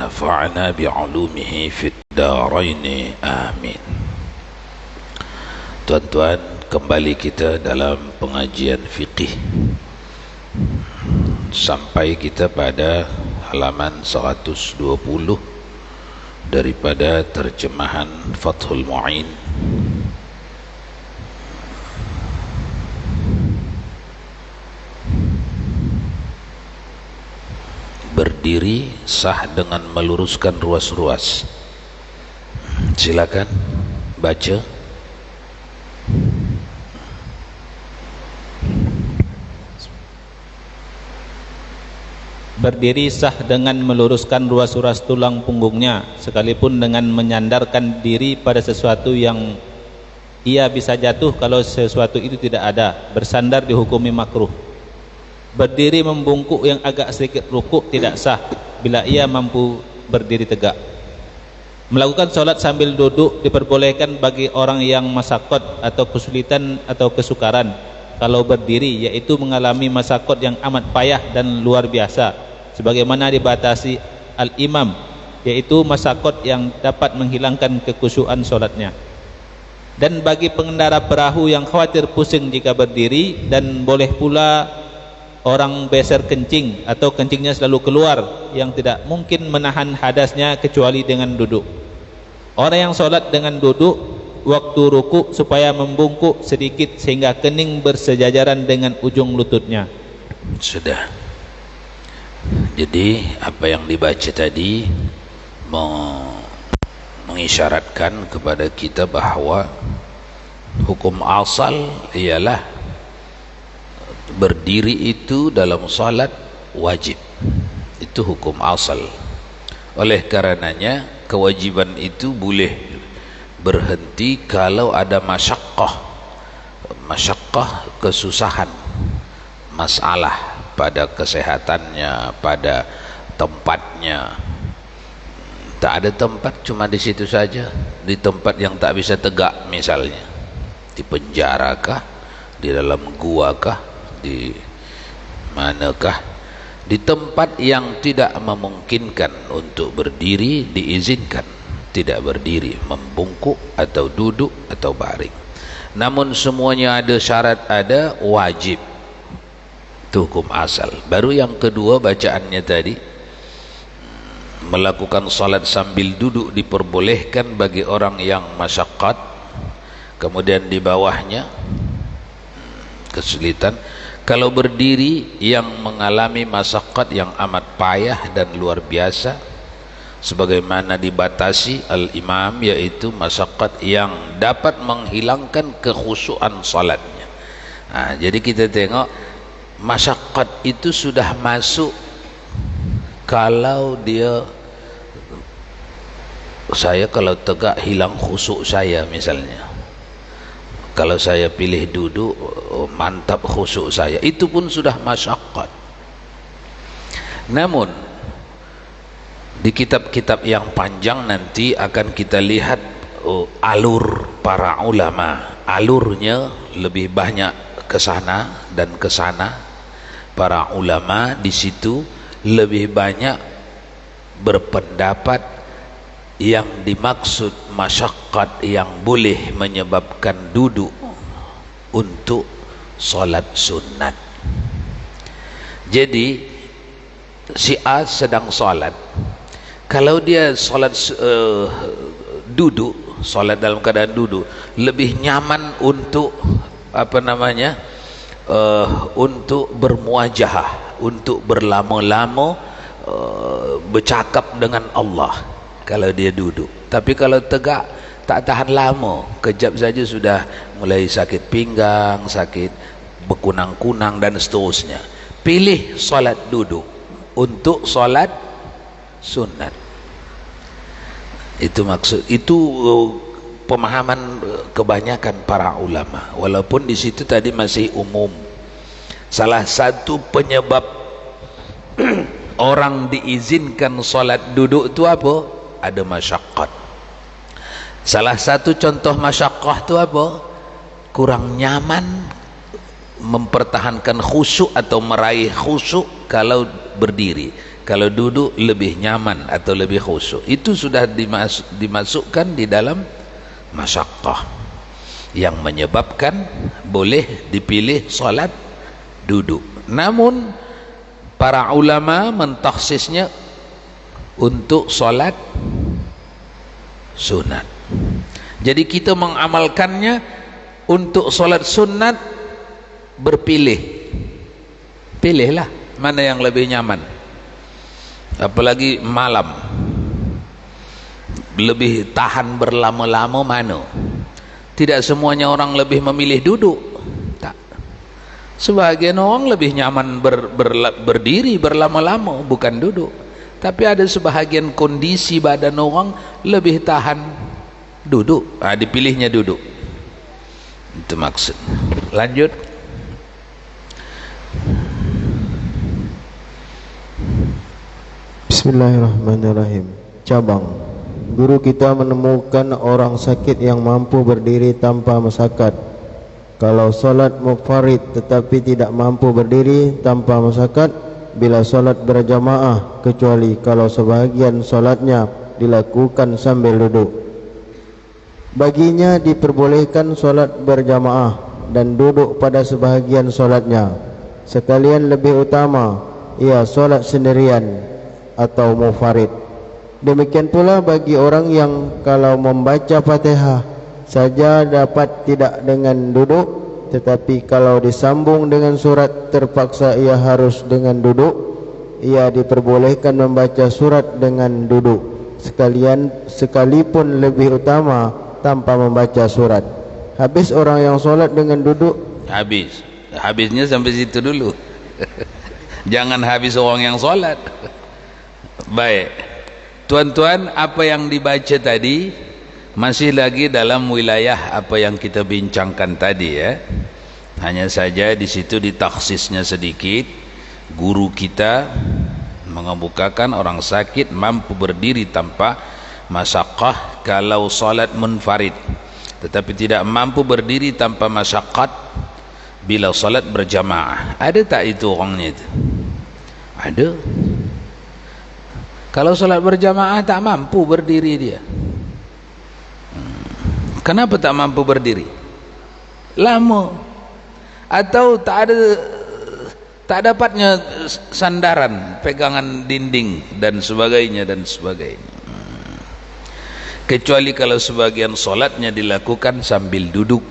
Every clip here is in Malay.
nafa'na bi'ulumihi fid daraini amin. Tuan-tuan, kembali kita dalam pengajian fiqih sampai kita pada halaman 120 daripada terjemahan Fathul Mu'in. Berdiri sah dengan meluruskan ruas-ruas. Silakan baca. Berdiri sah dengan meluruskan ruas-ruas tulang punggungnya, sekalipun dengan menyandarkan diri pada sesuatu yang ia bisa jatuh kalau sesuatu itu tidak ada. Bersandar dihukumi makruh. Berdiri membungkuk yang agak sedikit rukuk tidak sah bila ia mampu berdiri tegak. Melakukan solat sambil duduk diperbolehkan bagi orang yang masakot atau kesulitan atau kesukaran kalau berdiri, yaitu mengalami masakot yang amat payah dan luar biasa, sebagaimana dibatasi al-imam, yaitu masakot yang dapat menghilangkan kekhusyuan solatnya. Dan bagi pengendara perahu yang khawatir pusing jika berdiri, dan boleh pula orang beser kencing atau kencingnya selalu keluar yang tidak mungkin menahan hadasnya kecuali dengan duduk. Orang yang solat dengan duduk waktu rukuk supaya membungkuk sedikit sehingga kening bersejajaran dengan ujung lututnya. Sudah. Jadi apa yang dibaca tadi mengisyaratkan kepada kita bahawa hukum asal ialah berdiri itu dalam salat wajib. Itu hukum asal. Oleh karenanya kewajiban itu boleh berhenti kalau ada masyaqqah, kesusahan, masalah pada kesehatannya, pada tempatnya. Tak ada tempat, cuma di situ saja, di tempat yang tak bisa tegak, misalnya di penjara kah, di dalam gua kah, di manakah, di tempat yang tidak memungkinkan untuk berdiri diizinkan tidak berdiri, membungkuk atau duduk atau baring. Namun semuanya ada syarat, ada wajib. Itu hukum asal. Baru yang kedua bacaannya tadi, melakukan salat sambil duduk diperbolehkan bagi orang yang masyaqqat, kemudian di bawahnya kesulitan. Kalau berdiri yang mengalami masyaqqat yang amat payah dan luar biasa, sebagaimana dibatasi al-imam, yaitu masyaqqat yang dapat menghilangkan kekhusyuan salatnya. Jadi kita tengok masyaqqat itu sudah masuk kalau dia, saya kalau tegak hilang khusyuk saya misalnya, kalau saya pilih duduk mantap khusyuk saya, itu pun sudah masyaqqat. Namun di kitab-kitab yang panjang nanti akan kita lihat alur para ulama, alurnya lebih banyak ke sana dan ke sana. Para ulama di situ lebih banyak berpendapat yang dimaksud masyaqqat yang boleh menyebabkan duduk untuk solat sunat. Jadi si A sedang solat, kalau dia solat duduk, solat dalam keadaan duduk, lebih nyaman untuk untuk bermuajahah, untuk berlama-lama bercakap dengan Allah kalau dia duduk. Tapi kalau tegak tak tahan lama, kejap saja sudah mulai sakit pinggang, sakit berkunang-kunang dan seterusnya. Pilih solat duduk untuk solat sunat. Itu maksud, itu pemahaman kebanyakan para ulama, walaupun di situ tadi masih umum. Salah satu penyebab orang diizinkan solat duduk itu apa? Ada masyaqqat. Salah satu contoh masyaqqah itu apa? Kurang nyaman mempertahankan khusyuk atau meraih khusyuk kalau berdiri. Kalau duduk lebih nyaman atau lebih khusyuk. Itu sudah dimasukkan di dalam masyaqqah yang menyebabkan boleh dipilih solat duduk. Namun para ulama mentakhsisnya untuk solat sunat. Jadi kita mengamalkannya untuk solat sunat, berpilih. Pilihlah mana yang lebih nyaman. Apalagi malam, lebih tahan berlama-lama mana. Tidak semuanya orang lebih memilih duduk, tak. Sebagian orang lebih nyaman berdiri berlama-lama, bukan duduk. Tapi ada sebahagian kondisi badan orang lebih tahan duduk, dipilihnya duduk. Itu maksud. Lanjut. Bismillahirrahmanirrahim. Cabang. Guru kita menemukan orang sakit yang mampu berdiri tanpa masakat. Kalau solat munfarid tetapi tidak mampu berdiri tanpa masakat bila solat berjamaah, kecuali kalau sebahagian solatnya dilakukan sambil duduk. Baginya diperbolehkan solat berjamaah dan duduk pada sebahagian solatnya. Sekalian lebih utama ia solat sendirian atau munfarid. Demikian pula bagi orang yang kalau membaca Fatihah saja dapat tidak dengan duduk, tetapi kalau disambung dengan surat terpaksa ia harus dengan duduk. Ia diperbolehkan membaca surat dengan duduk, sekalipun lebih utama tanpa membaca surat. Habis orang yang solat dengan duduk. Habisnya sampai situ dulu. Jangan habis orang yang solat. Baik, tuan-tuan, apa yang dibaca tadi masih lagi dalam wilayah apa yang kita bincangkan tadi ya. Hanya saja di situ ditakhsisnya sedikit. Guru kita mengemukakan orang sakit mampu berdiri tanpa masyaqqah kalau salat munfarid, tetapi tidak mampu berdiri tanpa masyaqqat bila salat berjamaah. Ada tak itu orangnya itu? Ada. Kalau solat berjamaah tak mampu berdiri dia. Kenapa tak mampu berdiri? Lama. Atau tak dapatnya sandaran, pegangan dinding dan sebagainya dan sebagainya. Kecuali kalau sebagian solatnya dilakukan sambil duduk.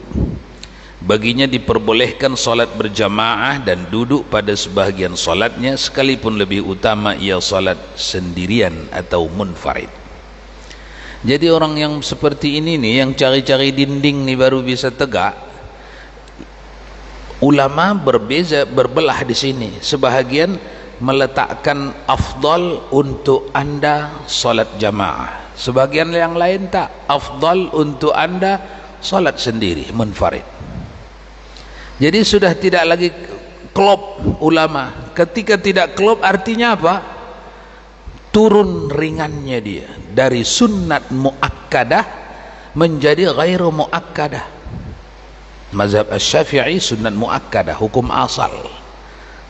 Baginya diperbolehkan solat berjamaah dan duduk pada sebahagian solatnya, sekalipun lebih utama ia solat sendirian atau munfarid. Jadi orang yang seperti ini nih, yang cari-cari dinding nih baru bisa tegak. Ulama berbelah di sini. Sebahagian meletakkan afdal untuk anda solat jamaah. Sebagian yang lain tak, afdal untuk anda solat sendiri munfarid. Jadi sudah tidak lagi klop ulama. Ketika tidak klop artinya apa? Turun ringannya dia dari sunnat muakkadah menjadi ghairu muakkadah. Mazhab Asy-Syafi'i sunnat muakkadah, hukum asal.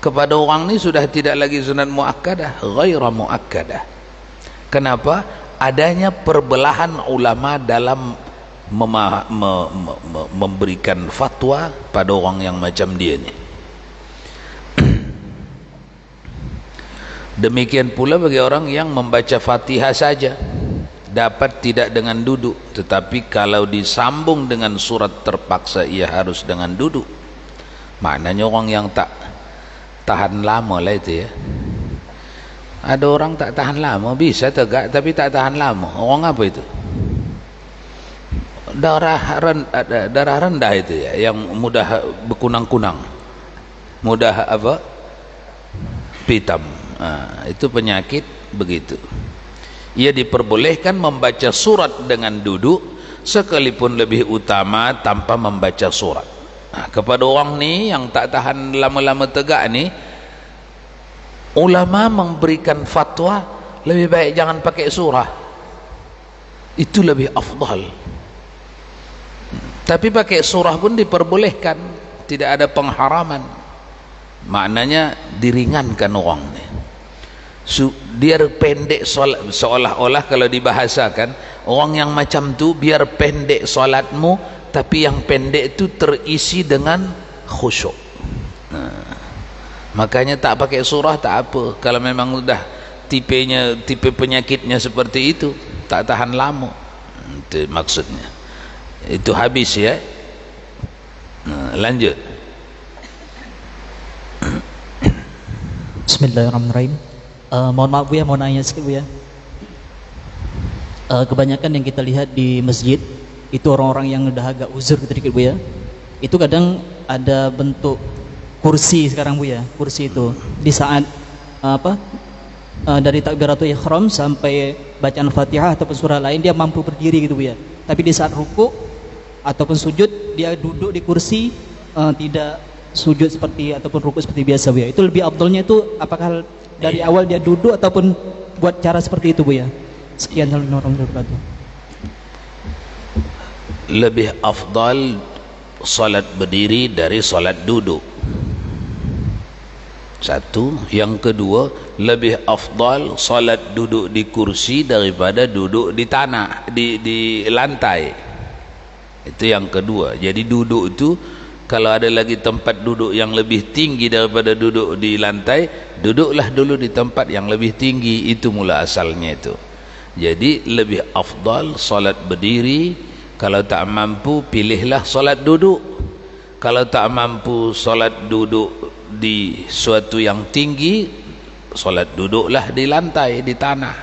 Kepada orang ini sudah tidak lagi sunat muakkadah, ghairu muakkadah. Kenapa? Adanya perbelahan ulama dalam memberikan fatwa pada orang yang macam dia ni. Demikian pula bagi orang yang membaca Fatihah saja, dapat tidak dengan duduk, tetapi kalau disambung dengan surat terpaksa ia harus dengan duduk. Maknanya orang yang tak tahan lama lah itu ya. Ada orang tak tahan lama, bisa tegak tapi tak tahan lama. Orang apa itu? Darah rendah itu ya, yang mudah berkunang-kunang, mudah apa? Pitam. Itu penyakit begitu. Ia diperbolehkan membaca surat dengan duduk, sekalipun lebih utama tanpa membaca surat. Kepada orang ni yang tak tahan lama-lama tegak ni, ulama memberikan fatwa lebih baik jangan pakai surah. Itu lebih afdal. Tapi pakai surah pun diperbolehkan, tidak ada pengharaman. Maknanya diringankan orang ni. Biar pendek solat, seolah-olah kalau dibahasakan orang yang macam tu biar pendek solatmu, tapi yang pendek tu terisi dengan khusyuk. Makanya tak pakai surah tak apa, kalau memang sudah tipe penyakitnya seperti itu, tak tahan lama. Itu maksudnya. Itu habis ya. Lanjut. Bismillahirrahmanirrahim. Mohon maaf Bu ya, mau nanya sedikit Bu ya. Kebanyakan yang kita lihat di masjid itu orang-orang yang udah agak uzur sedikit Bu ya. Itu kadang ada bentuk kursi sekarang Bu ya. Kursi itu di saat dari takbiratul ihram sampai bacaan Fatihah ataupun surah lain dia mampu berdiri gitu Bu ya. Tapi di saat ruku ataupun sujud dia duduk di kursi, tidak sujud seperti ataupun ruku seperti biasa Bu ya. Itu lebih afdalnya itu apakah dari awal dia duduk ataupun buat cara seperti itu Bu ya. Sekian warahmatullahi wabarakatuh. Lebih afdal salat berdiri dari salat duduk. Satu. Yang kedua, lebih afdal salat duduk di kursi daripada duduk di tanah, di lantai. Itu yang kedua. Jadi duduk itu, kalau ada lagi tempat duduk yang lebih tinggi daripada duduk di lantai, duduklah dulu di tempat yang lebih tinggi. Itu mula asalnya itu. Jadi lebih afdal salat berdiri. Kalau tak mampu, pilihlah salat duduk. Kalau tak mampu salat duduk di suatu yang tinggi, salat duduklah di lantai, di tanah.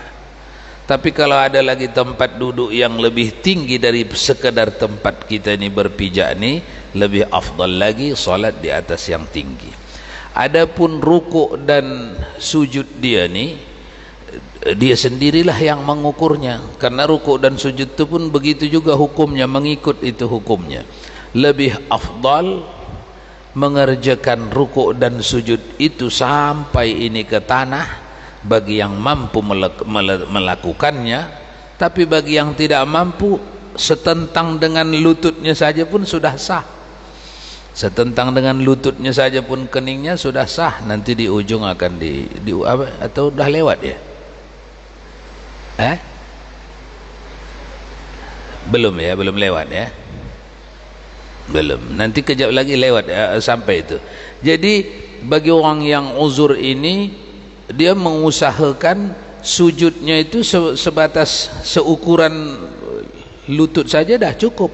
Tapi kalau ada lagi tempat duduk yang lebih tinggi dari sekedar tempat kita ni berpijak ni, lebih afdal lagi salat di atas yang tinggi. Adapun rukuk dan sujud dia ni, dia sendirilah yang mengukurnya, karena rukuk dan sujud itu pun begitu juga hukumnya, mengikut itu hukumnya. Lebih afdal mengerjakan rukuk dan sujud itu sampai ini ke tanah bagi yang mampu melakukannya. Tapi bagi yang tidak mampu, setentang dengan lututnya saja pun sudah sah. Setentang dengan lututnya saja pun keningnya sudah sah. Nanti di ujung akan di apa, atau dah lewat ya? Belum ya, belum lewat ya. Belum, nanti kejap lagi lewat sampai itu. Jadi bagi orang yang uzur ini, dia mengusahakan sujudnya itu sebatas seukuran lutut saja dah cukup.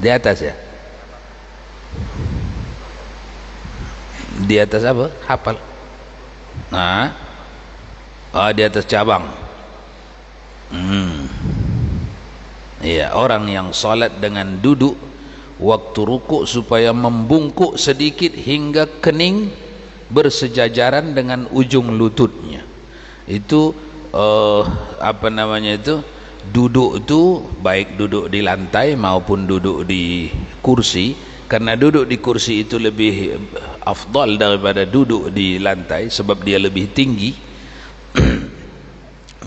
Di atas ya, di atas apa? Hafal. Di atas cabang. Ya, orang yang salat dengan duduk waktu rukuk supaya membungkuk sedikit hingga kening bersejajaran dengan ujung lututnya. Itu apa namanya itu, duduk itu baik duduk di lantai maupun duduk di kursi, karena duduk di kursi itu lebih afdal daripada duduk di lantai sebab dia lebih tinggi.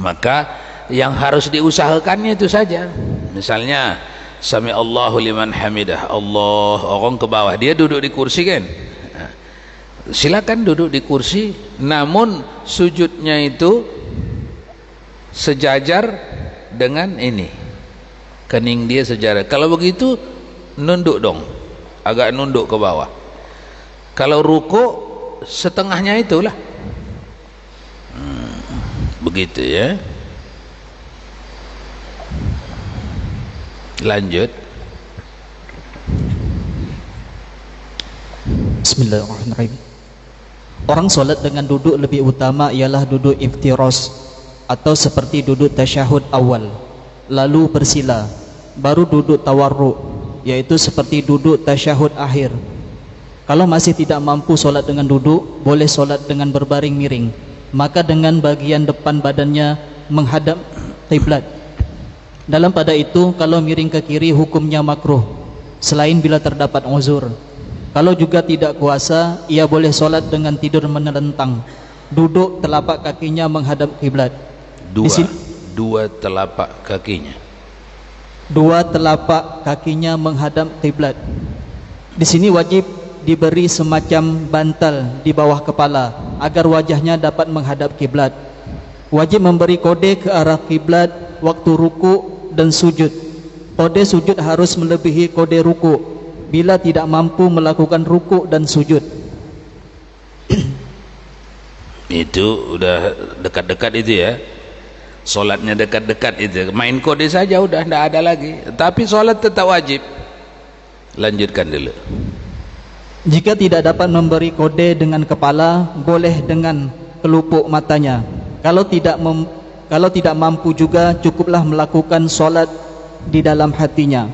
Maka yang harus diusahakannya itu saja. Misalnya Sami Allahu liman hamidah, Allah, orang ke bawah, dia duduk di kursi kan, silakan duduk di kursi, namun sujudnya itu sejajar dengan ini, kening dia sejajar. Kalau begitu nunduk dong, agak nunduk ke bawah. Kalau rukuk setengahnya itulah. Begitu ya. Lanjut. Bismillahirrahmanirrahim. Orang solat dengan duduk lebih utama ialah duduk iftiras atau seperti duduk tasyahud awal, lalu bersila, baru duduk tawarruk, yaitu seperti duduk tasyahud akhir. Kalau masih tidak mampu solat dengan duduk, boleh solat dengan berbaring miring, maka dengan bagian depan badannya menghadap kiblat. Dalam pada itu, kalau miring ke kiri hukumnya makruh, selain bila terdapat uzur. Kalau juga tidak kuasa, ia boleh solat dengan tidur menelentang, duduk telapak kakinya menghadap kiblat. Dua telapak kakinya. Dua telapak kakinya menghadap kiblat. Di sini wajib diberi semacam bantal di bawah kepala agar wajahnya dapat menghadap kiblat. Wajib memberi kode ke arah kiblat waktu ruku dan sujud. Kode sujud harus melebihi kode ruku bila tidak mampu melakukan ruku dan sujud. Itu udah dekat-dekat itu ya, solatnya dekat-dekat itu, main kode saja udah tidak ada lagi, tapi solat tetap wajib. Lanjutkan dulu. Jika tidak dapat memberi kode dengan kepala, boleh dengan kelupuk matanya. Kalau tidak mampu juga, cukuplah melakukan solat di dalam hatinya.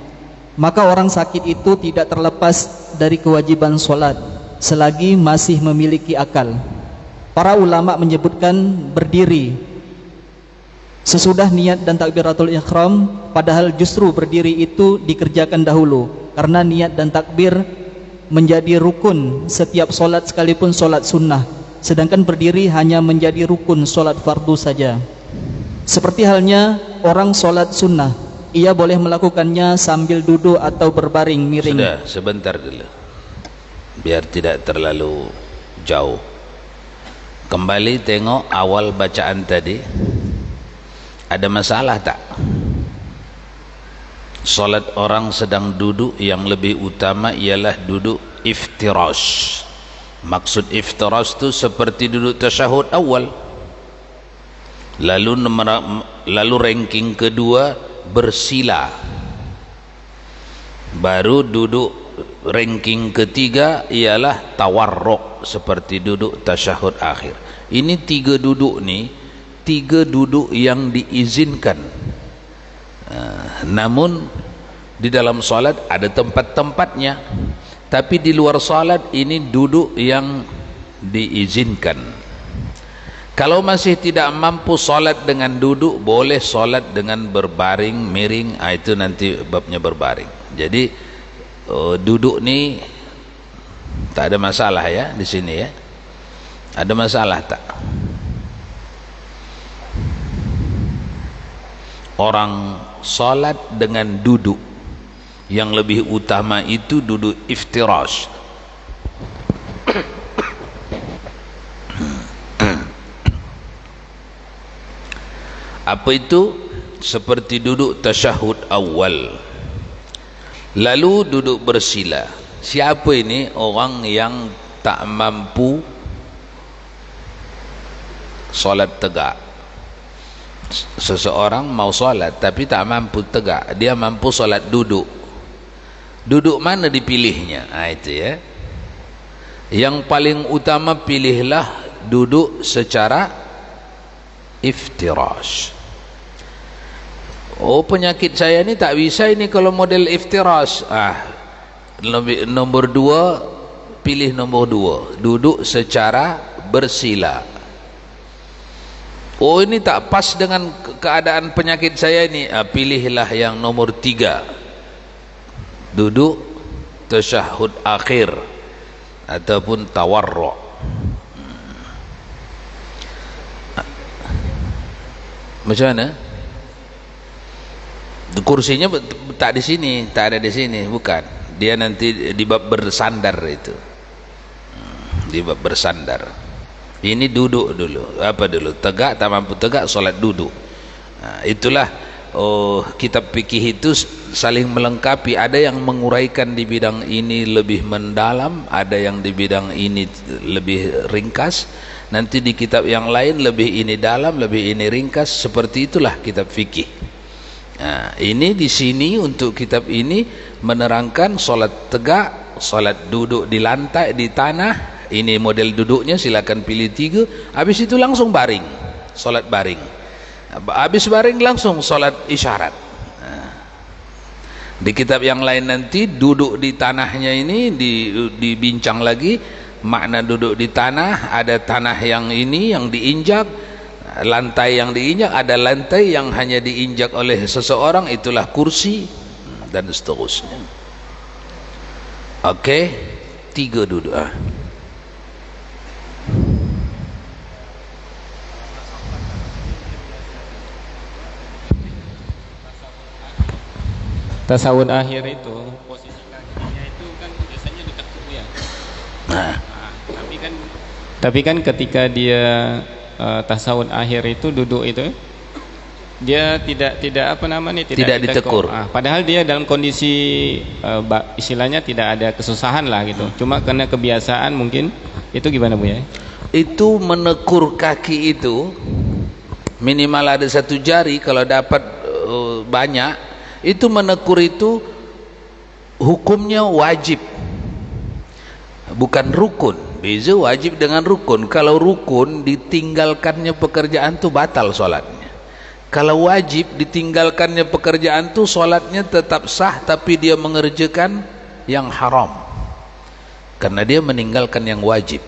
Maka orang sakit itu tidak terlepas dari kewajiban solat selagi masih memiliki akal. Para ulama menyebutkan berdiri sesudah niat dan takbiratul ihram, padahal justru berdiri itu dikerjakan dahulu karena niat dan takbir menjadi rukun setiap solat sekalipun solat sunnah, sedangkan berdiri hanya menjadi rukun solat fardu saja. Seperti halnya orang solat sunnah, ia boleh melakukannya sambil duduk atau berbaring miring. Sudah, sebentar dulu, biar tidak terlalu jauh. Kembali tengok awal bacaan tadi. Ada masalah tak? Solat orang sedang duduk, yang lebih utama ialah duduk iftirash. Maksud iftirash itu seperti duduk tasyahud awal. Lalu ranking kedua bersila. Baru duduk ranking ketiga ialah tawarruk, seperti duduk tasyahud akhir. Ini tiga duduk ni, tiga duduk yang diizinkan. Namun di dalam salat ada tempat-tempatnya, tapi di luar salat ini duduk yang diizinkan. Kalau masih tidak mampu salat dengan duduk, boleh salat dengan berbaring miring. Itu nanti babnya berbaring. Jadi duduk ni tak ada masalah ya di sini ya. Ada masalah tak? Orang salat dengan duduk, yang lebih utama itu duduk iftirash. Apa itu? Seperti duduk tasyahud awal, lalu duduk bersila. Siapa ini? Orang yang tak mampu solat tegak. Seseorang mau solat tapi tak mampu tegak, dia mampu solat duduk. Duduk mana dipilihnya? Itu ya. Yang paling utama pilihlah duduk secara iftirash. Oh, penyakit saya ni tak bisa ini kalau model iftirash. Nombor dua, pilih nombor dua, duduk secara bersila. Oh, ini tak pas dengan keadaan penyakit saya ini. Pilihlah yang nomor tiga, duduk tasyahud akhir ataupun tawarruk. Macam mana? Kursinya tak di sini, tak ada di sini, bukan. Dia nanti di bab bersandar itu. Di bab bersandar. Ini duduk dulu. Apa dulu? Tegak, tak mampu tegak, solat duduk. Itulah kitab fikih itu saling melengkapi. Ada yang menguraikan di bidang ini lebih mendalam, ada yang di bidang ini lebih ringkas. Nanti di kitab yang lain lebih ini dalam, lebih ini ringkas. Seperti itulah kitab fikih. Ini di sini untuk kitab ini menerangkan solat tegak, solat duduk di lantai, di tanah. Ini model duduknya, silakan pilih tiga. Habis itu langsung baring, solat baring. Habis baring langsung solat isyarat. Di kitab yang lain nanti duduk di tanahnya ini dibincang lagi. Makna duduk di tanah, ada tanah yang ini yang diinjak, lantai yang diinjak, ada lantai yang hanya diinjak oleh seseorang, itulah kursi, dan seterusnya. Oke, tiga duduk. Tasawuf akhir itu posisi kakinya itu kan biasanya Nah, tapi kan ketika dia tasawuf akhir itu duduk itu, dia tidak apa namanya, tidak ditekur. Padahal dia dalam kondisi istilahnya tidak ada kesusahan lah gitu. Cuma karena kebiasaan mungkin. Itu gimana Bu ya? Itu menekur kaki itu minimal ada 1 jari, kalau dapat banyak, itu menekur itu hukumnya wajib, bukan rukun. Beza wajib dengan rukun. Kalau rukun ditinggalkannya pekerjaan itu batal sholatnya. Kalau wajib ditinggalkannya pekerjaan itu sholatnya tetap sah, tapi dia mengerjakan yang haram karena dia meninggalkan yang wajib.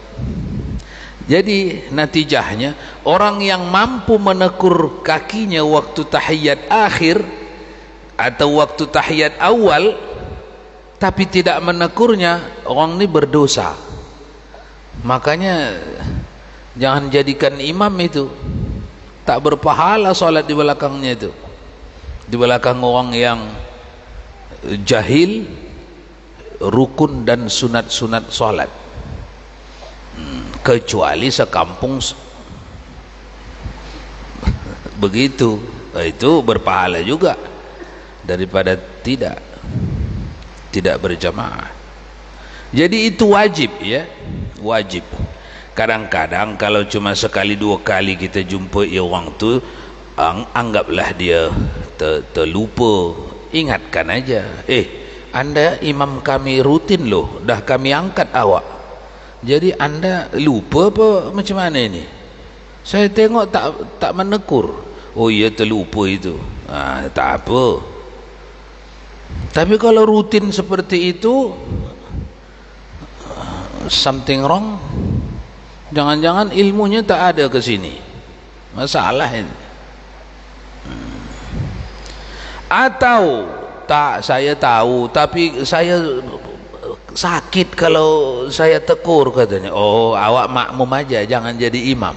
Jadi natijahnya orang yang mampu menekur kakinya waktu tahiyat akhir atau waktu tahiyat awal tapi tidak menekurnya, orang ini berdosa. Makanya jangan jadikan imam itu, tak berpahala sholat di belakangnya itu, di belakang orang yang jahil rukun dan sunat-sunat sholat. Kecuali sekampung begitu, itu berpahala juga daripada tidak berjamaah. Jadi itu wajib ya, wajib. Kadang-kadang kalau cuma sekali 2 kali kita jumpa orang tu, anggaplah dia terlupa, ingatkan aja, anda imam kami rutin loh, dah kami angkat awak, jadi anda lupa apa macam mana ini? Saya tengok tak menekur. Oh iya, terlupa itu. Tak apa. Tapi kalau rutin seperti itu, something wrong. Jangan-jangan ilmunya tak ada ke sini. Masalah ini. Atau tak, saya tahu tapi saya sakit kalau saya tekur katanya. Oh, awak makmum aja, jangan jadi imam.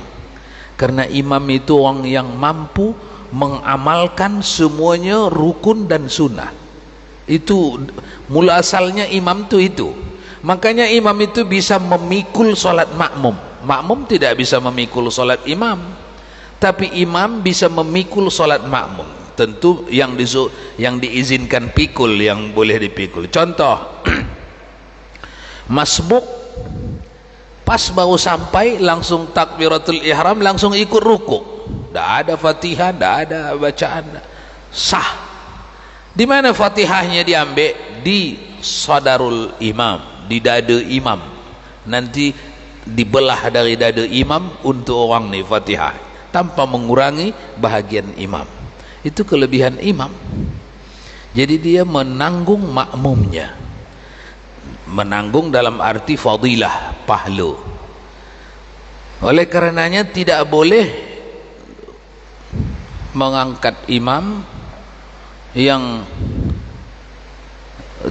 Karena imam itu orang yang mampu mengamalkan semuanya rukun dan sunnah. Itu mula asalnya imam itu. Makanya imam itu bisa memikul solat makmum. Makmum tidak bisa memikul solat imam, tapi imam bisa memikul solat makmum. Tentu yang diizinkan pikul, yang boleh dipikul. Contoh, masbuk pas baru sampai langsung takbiratul ihram, langsung ikut ruku, tidak ada fatihah, tidak ada bacaan, sah. Di mana fatihahnya diambil? Di sadarul imam, di dada imam. Nanti dibelah dari dada imam untuk orang ni fatihah, tanpa mengurangi bahagian imam. Itu kelebihan imam. Jadi dia menanggung makmumnya, menanggung dalam arti fadilah, pahala. Oleh karenanya tidak boleh mengangkat imam yang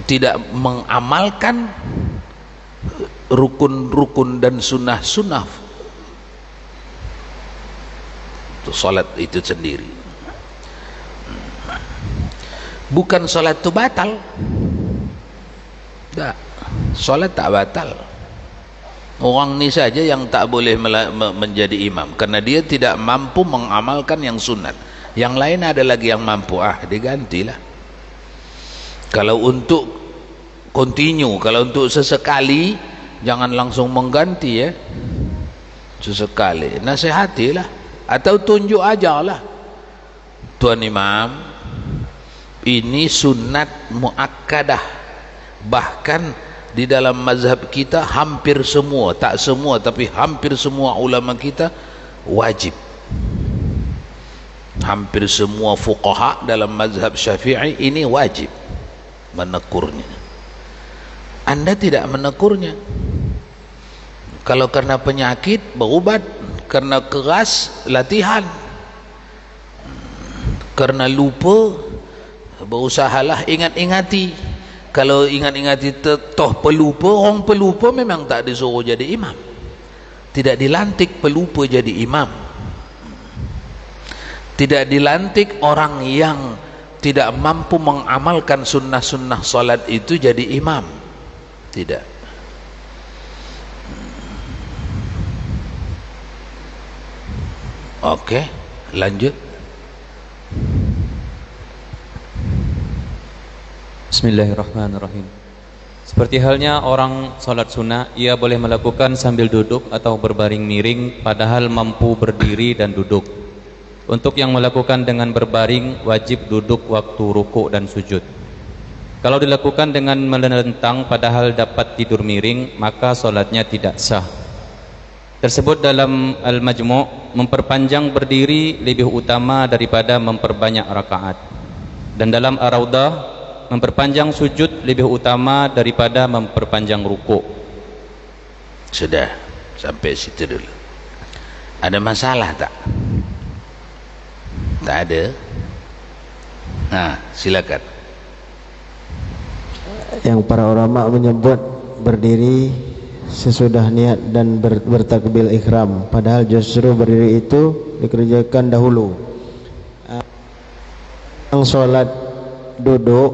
tidak mengamalkan rukun-rukun dan sunnah-sunnah salat itu sendiri. Bukan salat itu batal, tak, salat tak batal. Orang ni saja yang tak boleh menjadi imam karena dia tidak mampu mengamalkan yang sunat. Yang lain ada lagi yang mampu, digantilah. Kalau untuk continue, kalau untuk sesekali, jangan langsung mengganti ya. Sesekali nasihatilah atau tunjuk ajalah, tuan imam, ini sunat muakkadah. Bahkan di dalam mazhab kita hampir semua, tak semua tapi hampir semua ulama kita wajib. Hampir semua fuqaha dalam mazhab Syafi'i ini wajib menekurnya. Anda tidak menekurnya. Kalau karena penyakit berubat, karena keras latihan, karena lupa berusahalah ingat-ingati. Kalau ingat-ingati toh pelupa, orang pelupa memang tak disuruh jadi imam, tidak dilantik pelupa jadi imam, tidak dilantik orang yang tidak mampu mengamalkan sunnah-sunnah salat itu jadi imam, tidak. Oke, lanjut. Bismillahirrahmanirrahim. Seperti halnya orang sholat sunnah, ia boleh melakukan sambil duduk atau berbaring miring, padahal mampu berdiri dan duduk. Untuk yang melakukan dengan berbaring, wajib duduk waktu rukuk dan sujud. Kalau dilakukan dengan melentang padahal dapat tidur miring, maka sholatnya tidak sah. Tersebut dalam Al-Majmu', memperpanjang berdiri lebih utama daripada memperbanyak rakaat. Dan dalam Ar-Raudah, memperpanjang sujud lebih utama daripada memperpanjang rukuk. Sudah, sampai situ dulu. Ada masalah tak? Tak ada. Nah, silakan. Yang para ulama menyebut berdiri sesudah niat dan bertakbir ihram, padahal justru berdiri itu dikerjakan dahulu. Yang sholat duduk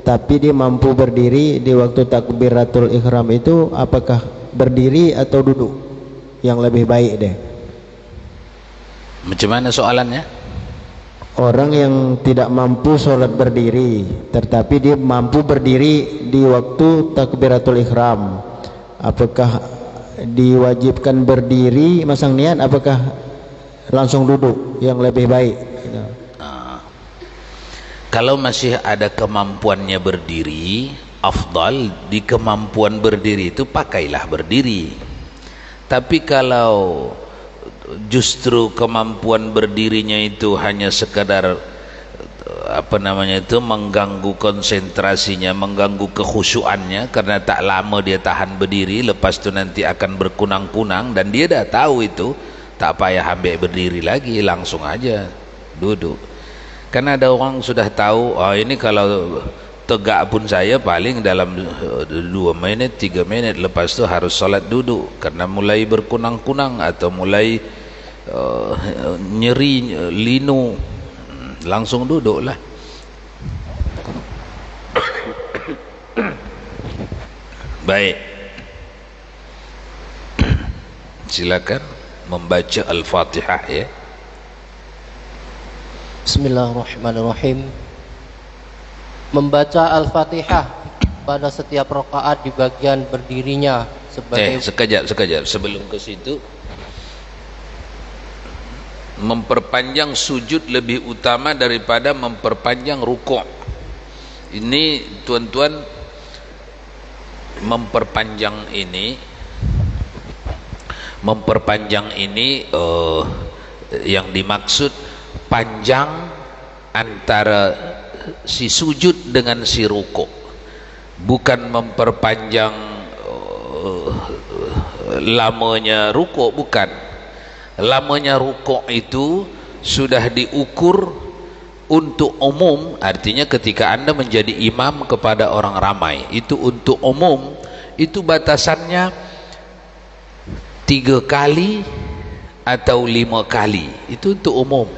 tapi dia mampu berdiri di waktu takbiratul ihram itu, apakah berdiri atau duduk yang lebih baik deh? Macam mana soalannya? Orang yang tidak mampu sholat berdiri tetapi dia mampu berdiri di waktu takbiratul ihram, apakah diwajibkan berdiri masang niat, apakah langsung duduk yang lebih baik? Kalau masih ada kemampuannya berdiri, afdal di kemampuan berdiri itu pakailah berdiri. Tapi kalau justru kemampuan berdirinya itu hanya sekadar mengganggu konsentrasinya, mengganggu kekhusyuannya, karena tak lama dia tahan berdiri, lepas tu nanti akan berkunang-kunang, dan dia dah tahu itu, tak payah ambil berdiri lagi, langsung aja duduk. Karena ada orang sudah tahu, oh ini kalau tegak pun saya paling dalam 2 menit 3 menit, lepas tu harus salat duduk karena mulai berkunang-kunang atau mulai nyeri, linu, langsung duduklah. Baik, silakan membaca Al-Fatihah ya. Bismillahirrahmanirrahim. Membaca Al-Fatihah pada setiap rakaat di bagian berdirinya sebagai sekejap sebelum ke situ, memperpanjang sujud lebih utama daripada memperpanjang rukuk. Ini tuan-tuan, memperpanjang ini yang dimaksud panjang antara si sujud dengan si rukuk, bukan memperpanjang lamanya rukuk, bukan. Lamanya rukuk itu sudah diukur untuk umum, artinya ketika Anda menjadi imam kepada orang ramai, itu untuk umum, itu batasannya 3 kali atau 5 kali, itu untuk umum.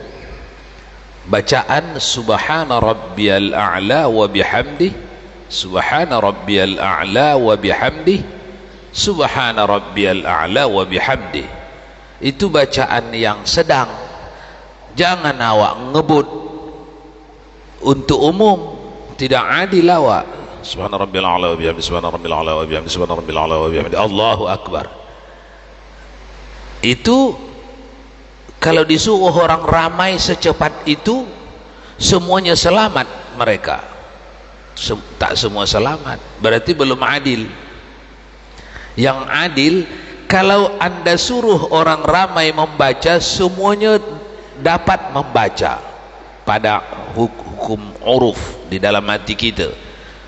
Bacaan subhana rabbiyal a'la wa bihamdih, subhana rabbiyal a'la wa bihamdih, subhana rabbiyal a'la wa bihamdih, itu bacaan yang sedang. Jangan awak ngebut untuk umum, tidak adil awak. Subhana rabbiyal a'la wa bihamdih, subhana rabbiyal a'la wa bihamdih, subhana rabbiyal a'la wa bihamdih, Allahu akbar. Itu kalau disuruh orang ramai secepat itu, semuanya selamat mereka. Tak semua selamat, berarti belum adil. Yang adil, kalau Anda suruh orang ramai membaca, semuanya dapat membaca pada hukum uruf di dalam hati kita.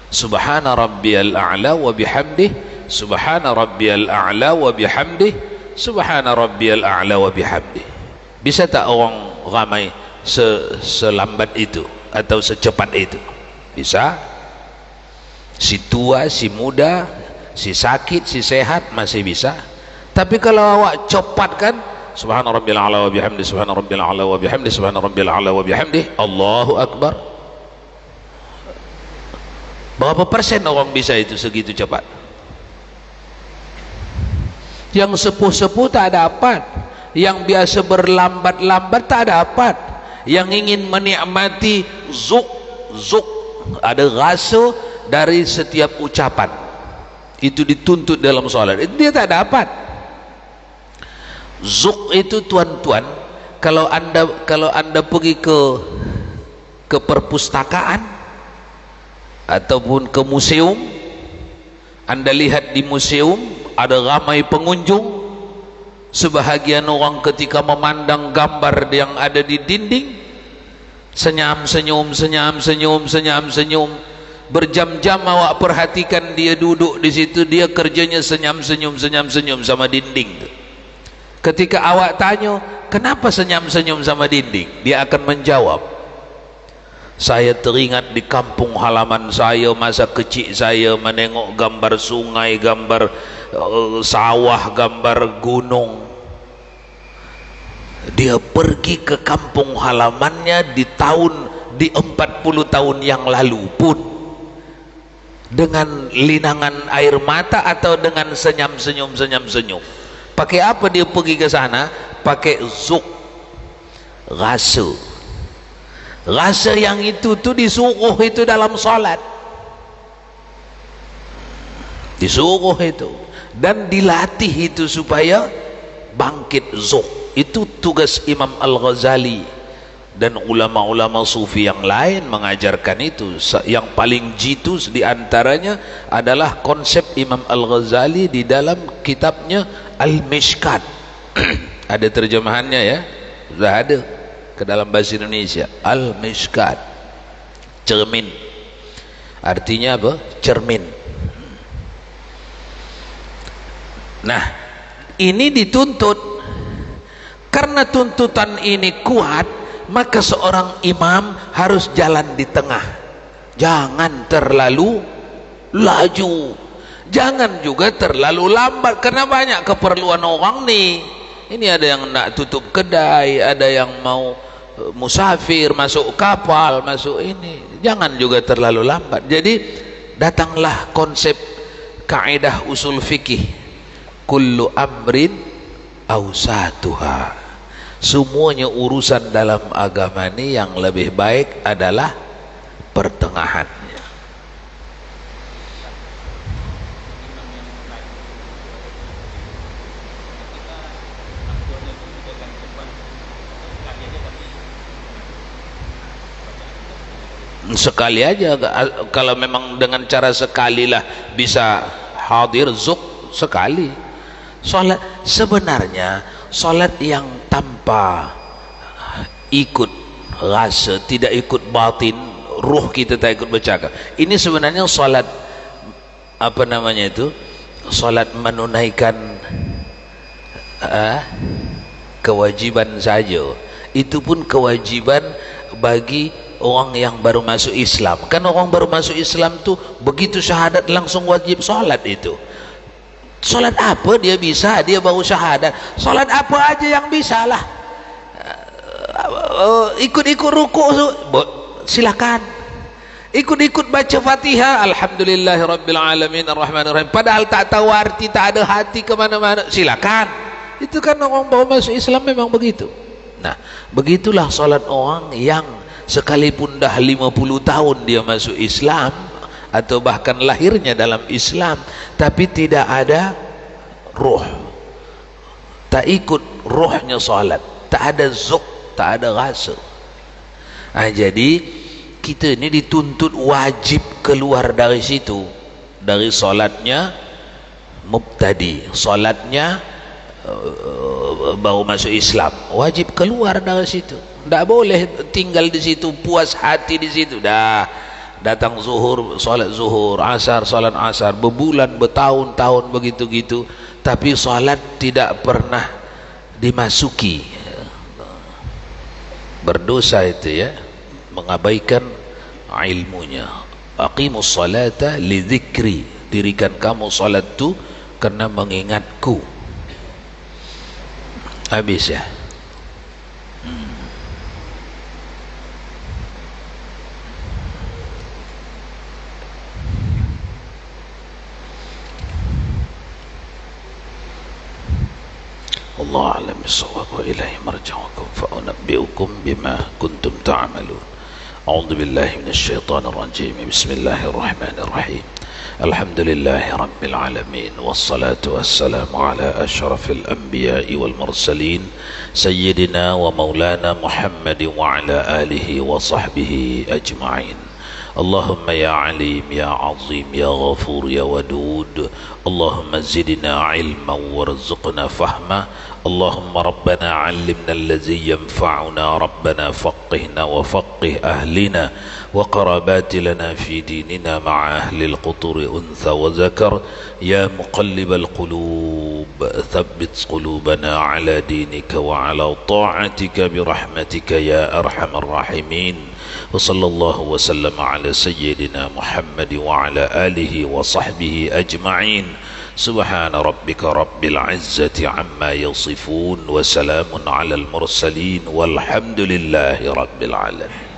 Subhana rabbiyal a'la wa bihamdih, subhana rabbiyal a'la wa bihamdih, subhana rabbiyal a'la wa bihamdih. Bisa tak orang ramai selambat itu atau secepat itu? Bisa. Si tua, si muda, si sakit, si sehat masih bisa. Tapi kalau awak cepatkan, subhana rabbiyal a'la wa bihamdih, subhana rabbiyal a'la wa bihamdih, subhana rabbiyal a'la wa bihamdih, Allahu akbar. Berapa persen orang bisa itu segitu cepat? Yang sepuh-sepuh tak dapat. yang biasa berlambat-lambat tak dapat. Yang ingin menikmati zuk ada rasa dari setiap ucapan, itu dituntut dalam solat, itu dia tak dapat. Zuk itu tuan-tuan, kalau anda pergi ke perpustakaan ataupun ke museum, anda lihat di museum ada ramai pengunjung. Sebahagian orang ketika memandang gambar yang ada di dinding senyum-senyum, berjam-jam awak perhatikan dia duduk di situ, dia kerjanya senyum-senyum sama dinding. Ketika awak tanya kenapa senyum-senyum sama dinding, dia akan menjawab, saya teringat di kampung halaman saya masa kecil saya menengok gambar sungai, gambar sawah, gambar gunung. Dia pergi ke kampung halamannya di 40 tahun yang lalu pun, dengan linangan air mata atau dengan senyum-senyum. Pakai apa dia pergi ke sana? Pakai zuk, rasa yang itu tuh disuruh itu dalam salat, disuruh itu dan dilatih itu supaya bangkit zuk. Itu tugas Imam Al-Ghazali dan ulama-ulama sufi yang lain mengajarkan itu. Yang paling jitu diantaranya adalah konsep Imam Al-Ghazali di dalam kitabnya Al-Mishkat. Ada terjemahannya ya, sudah ada ke dalam bahasa Indonesia. Al-Mishkat, cermin, artinya apa? Cermin. Nah, ini dituntut. Karena tuntutan ini kuat, maka seorang imam harus jalan di tengah. Jangan terlalu laju, jangan juga terlalu lambat, karena banyak keperluan orang nih. Ini ada yang nak tutup kedai, ada yang mau musafir, masuk kapal, masuk ini. Jangan juga terlalu lambat. Jadi datanglah konsep kaidah usul fikih, kullu amrin awsatuha. Semuanya urusan dalam agama ini yang lebih baik adalah pertengahannya. Sekali aja, kalau memang dengan cara sekali lah bisa hadir zuk, sekali. Salat sebenarnya, salat yang tanpa ikut rasa, tidak ikut batin, ruh kita tak ikut bercakap, ini sebenarnya salat apa namanya itu, salat menunaikan kewajiban saja. Itu pun kewajiban bagi orang yang baru masuk Islam. Kan orang baru masuk Islam tuh begitu syahadat langsung wajib salat itu. Salat apa dia bisa, dia baru syahadat. Salat apa aja yang bisa lah. Ikut-ikut rukuk silakan. Ikut-ikut baca Fatihah, alhamdulillahirabbil alamin arrahmanirrahim. Padahal tak tahu arti, tak ada hati kemana-mana, silakan. Itu kan orang baru masuk Islam memang begitu. Nah, begitulah salat orang yang sekalipun dah 50 tahun dia masuk Islam, atau bahkan lahirnya dalam Islam, tapi tidak ada ruh, tak ikut ruhnya salat, tak ada zuk, tak ada rasa. Jadi kita ini dituntut wajib keluar dari situ, dari salatnya mubtadi, salatnya baru masuk Islam, wajib keluar dari situ. Tak boleh tinggal di situ, puas hati di situ. Dah datang zuhur, salat zuhur, asar, salat asar, berbulan, bertahun-tahun begitu-gitu, tapi salat tidak pernah dimasuki. Berdosa itu ya, mengabaikan ilmunya. Aqimus salata li dzikri, dirikan kamu salat tu karena mengingatku. Habis ya. والله أعلم بالصواب وإليه مرجعكم فأنبئكم بما كنتم تعملون. أعوذ بالله من الشيطان الرجيم. بسم الله الرحمن الرحيم. الحمد لله رب العالمين والصلاة والسلام على أشرف الأنبياء والمرسلين سيدنا ومولانا محمد وعلى آله وصحبه أجمعين. اللهم يا عليم يا عظيم يا غفور يا ودود، اللهم زدنا علما وارزقنا فهما. اللهم ربنا علمنا الذي ينفعنا، ربنا فقهنا وفقه أهلنا وقرابات لنا في ديننا مع أهل القطر أنثى وذكر. يا مقلب القلوب ثبت قلوبنا على دينك وعلى طاعتك برحمتك يا أرحم الراحمين. وصلى الله وسلم على سيدنا محمد وعلى آله وصحبه أجمعين. سبحان ربك رب العزة عما يصفون وسلام على المرسلين والحمد لله رب العالمين.